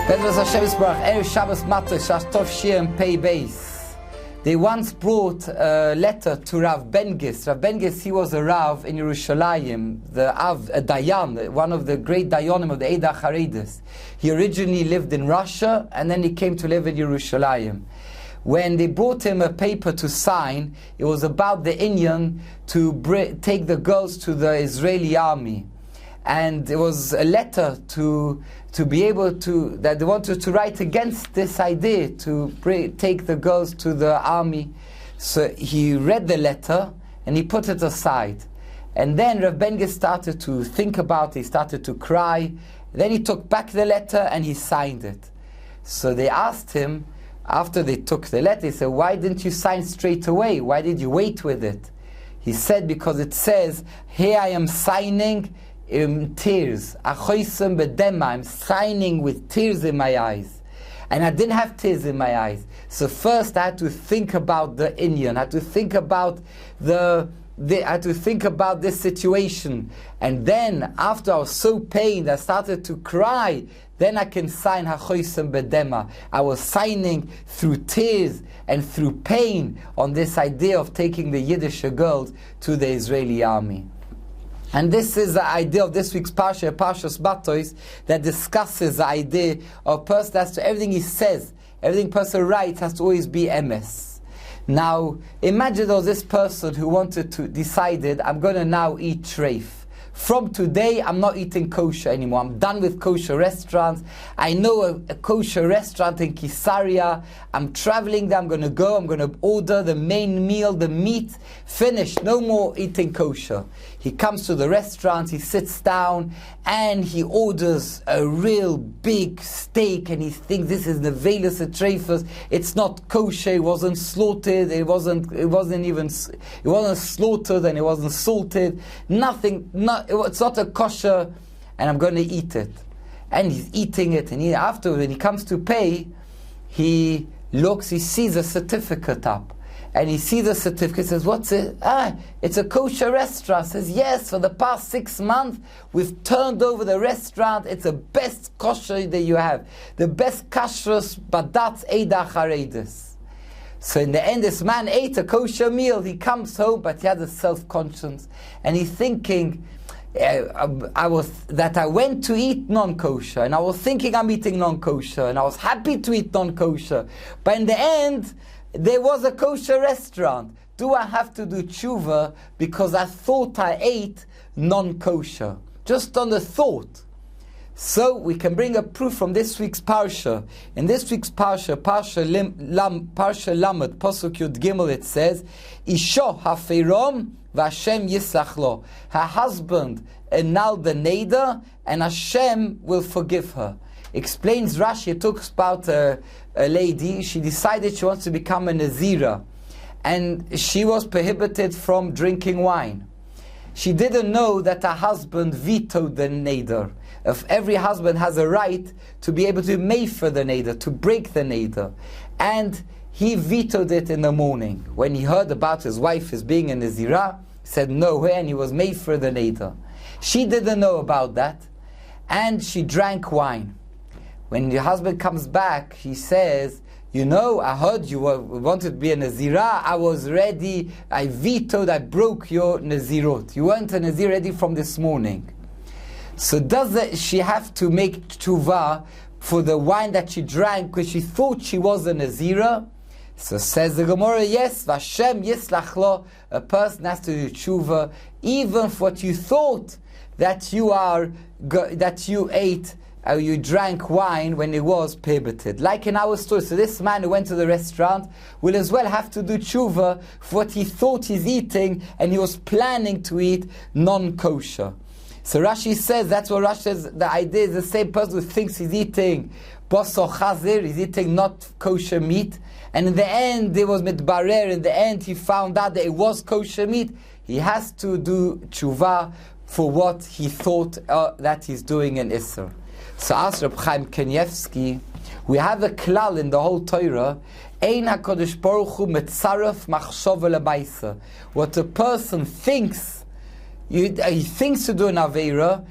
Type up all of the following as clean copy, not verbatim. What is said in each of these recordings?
Parashat Matot, they once brought a letter to Rav Ben-Gis. Rav Ben-Gis, he was a Rav in Yerushalayim, a Dayan, one of the great Dayanim of the Eidah Haredis. He originally lived in Russia, and then he came to live in Yerushalayim. When they brought him a paper to sign, it was about the Indian to take the girls to the Israeli army. And it was a letter to be able to, that they wanted to write against this idea to take the girls to the army. So he read the letter and he put it aside. And then Rav Ben-Gis started to think about it, he started to cry. Then he took back the letter and he signed it. So they asked him, after they took the letter, they said, why didn't you sign straight away? Why did you wait with it? He said, because it says, here I am signing in tears. I'm signing with tears in my eyes. And I didn't have tears in my eyes. So first I had to think about the Indian. I had to think about I had to think about this situation. And then after I was so pained, I started to cry. Then I can sign Hachoisem Bedema. I was signing through tears and through pain on this idea of taking the Yiddish girls to the Israeli army. And this is the idea of this week's Parsha, Parashat Matot, that discusses the idea of a person has to, everything he says, everything person writes has to always be emes. Now, imagine there was this person who decided, I'm going to now eat treif. From today, I'm not eating kosher anymore. I'm done with kosher restaurants. I know a kosher restaurant in Kisaria. I'm traveling there. I'm going to order the main meal, the meat. Finished. No more eating kosher. He comes to the restaurant, he sits down, and he orders a real big steak, and he thinks this is the Velas Treifus. It's not kosher, it wasn't slaughtered, it wasn't slaughtered, and it wasn't salted. It's not a kosher, and I'm going to eat it. And he's eating it, and afterwards, when he comes to pay, he sees a certificate up. And he sees the certificate, says, what's it? It's a kosher restaurant. Says, yes, for the past 6 months, we've turned over the restaurant. It's the best kosher that you have. The best kashrus, badat eidah haredis. So in the end, this man ate a kosher meal. He comes home, but he has a self-conscience. And he's thinking, I went to eat non-kosher, and I was thinking I'm eating non-kosher, and I was happy to eat non-kosher. But in the end, there was a kosher restaurant. Do I have to do tshuva because I thought I ate non-kosher? Just on the thought. So we can bring a proof from this week's parsha. In this week's parsha, Parsha Lamed, Pasuk Yud Gimel, it says, Isho hafeirom v'Hashem yislach lo. Her husband annulled the neder, and Hashem will forgive her. Explains Rashi, it talks about a lady. She decided she wants to become a Nazira, and she was prohibited from drinking wine. She didn't know that her husband vetoed the neder. If every husband has a right to be able to mefer the neder, to break the neder, and he vetoed it in the morning. When he heard about his wife as being a Nazira, he said no way, and he was mefer the neder. She didn't know about that, and she drank wine. When your husband comes back, he says, I heard you wanted to be a Nazirah. I was ready. I vetoed, I broke your Nazirot. You weren't a Nazir ready from this morning. So does she have to make tshuva for the wine that she drank because she thought she was a Nazirah? So says the Gemara, yes, Vashem yislach lo. A person has to do tshuva even for what you thought that you ate. You drank wine when it was prohibited. Like in our story. So this man who went to the restaurant will as well have to do tshuva for what he thought he's eating, and he was planning to eat non-kosher. So Rashi says, that's what Rashi says, the idea is the same person who thinks he's eating basar chazir, he's eating not kosher meat, and in the end, there was mitbarer, in the end he found out that it was kosher meat. He has to do tshuva for what he thought that he's doing in Isser. So ask Reb Chaim Kanievsky, we have a klal in the whole Torah, Ein HaKadosh Baruch Hu metzaref machshava lemaisa. What a person thinks he thinks to do an Aveira,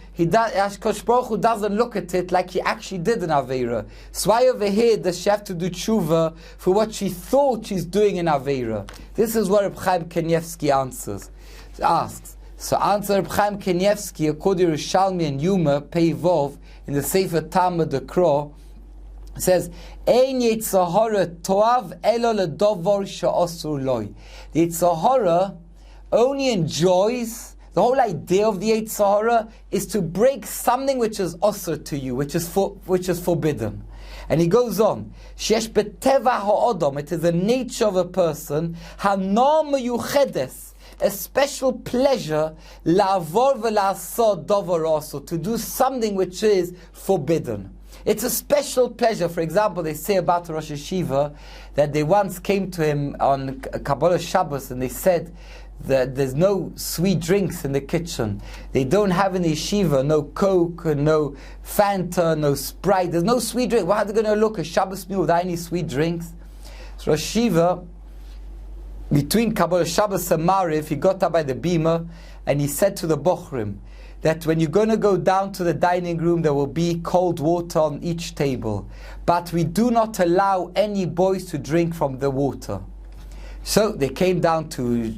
Kosh Baruch Hu doesn't look at it like he actually did an Aveira. So why over here does she have to do tshuva for what she thought she's doing in Aveira? This is what Reb Chaim Kanievsky asks. So answer Reb Chaim Kanievsky, according to Rishalmi and Yuma, Pei Vov, in the Sefer Talmud the Kro, says, Ein Yetzer Hara toav elo ledovor she'osur loy. The Yetzer Hara only enjoys, the whole idea of the Yetzer Hara is to break something which is osur to you, which is forbidden. And he goes on, Shesh beteva ha'odom, it is the nature of a person, ha'no meyuchedes, a special pleasure, la'avor ve'la'asod dover osur, to do something which is forbidden. It's a special pleasure. For example, they say about Rosh Yeshiva that they once came to him on Kabbalah Shabbos and they said that there's no sweet drinks in the kitchen. They don't have in the yeshiva no Coke, no Fanta, no Sprite. There's no sweet drink. How are they going to look a Shabbos meal without any sweet drinks? So Rosh Yeshiva, between Kabbalah Shabbos and Mariv, he got up by the bima and he said to the Bochrim that when you're going to go down to the dining room, there will be cold water on each table. But we do not allow any boys to drink from the water. So they came down to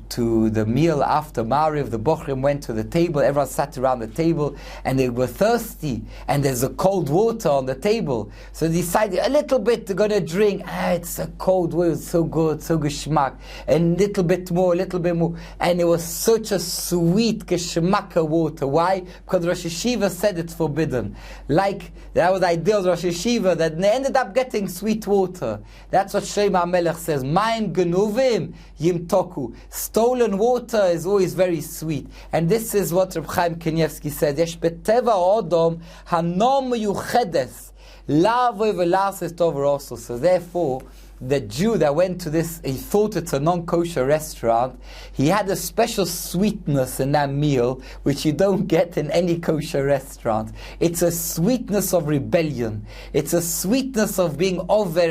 the meal after Mariv. The Bochrim went to the table. Everyone sat around the table and they were thirsty. And there's a cold water on the table. So they decided a little bit they're going to drink. It's a cold water. It's so good, so geschmack. And a little bit more. And it was such a sweet geschmack water. Why? Because Rosh Yeshiva said it's forbidden. Like, that was the idea of Rosh Yeshiva, that they ended up getting sweet water. That's what Shlomo HaMelech says. Mayim genuvim Yim Toku. Stolen water is always very sweet. And this is what Reb Chaim Kanievsky said. Yesh beteva odom hanom yuchedes la'avoy ve'la'ases tov also. So therefore, the Jew that went to this, he thought it's a non-kosher restaurant. He had a special sweetness in that meal, which you don't get in any kosher restaurant. It's a sweetness of rebellion. It's a sweetness of being over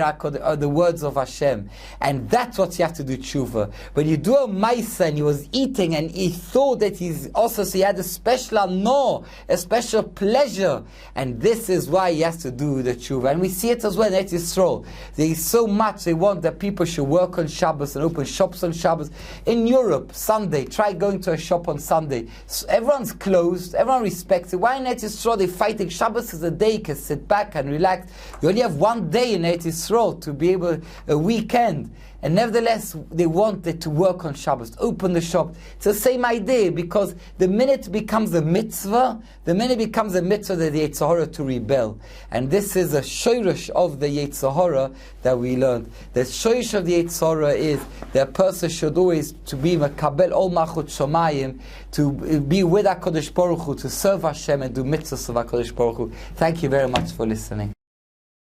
the words of Hashem. And that's what you have to do tshuva. When you do a maisa and he was eating and he thought that he's also, so he had a special no, a special pleasure. And this is why he has to do the tshuva. And we see it as well in Eretz Yisrael. There is so much they want that people should work on Shabbos and open shops on Shabbos. In Europe, Sunday, try going to a shop on Sunday. So everyone's closed, everyone respects it. Why in Eretz Yisrael they're fighting? Shabbos is a day you can sit back and relax. You only have one day in Eretz Yisrael to be able, a weekend. And nevertheless, they want it to work on Shabbos, open the shop. It's the same idea, because the minute it becomes a mitzvah, that the Yetzer Hara to rebel. And this is a shoyrush of the Yetzer Hara that we learned. The shoyrush of the Yetzer Hara is that a person should always to be makabel ol malchut shomayim, to be with HaKadosh Baruch Hu, to serve Hashem and do mitzvahs of HaKadosh Baruch Hu. Thank you very much for listening.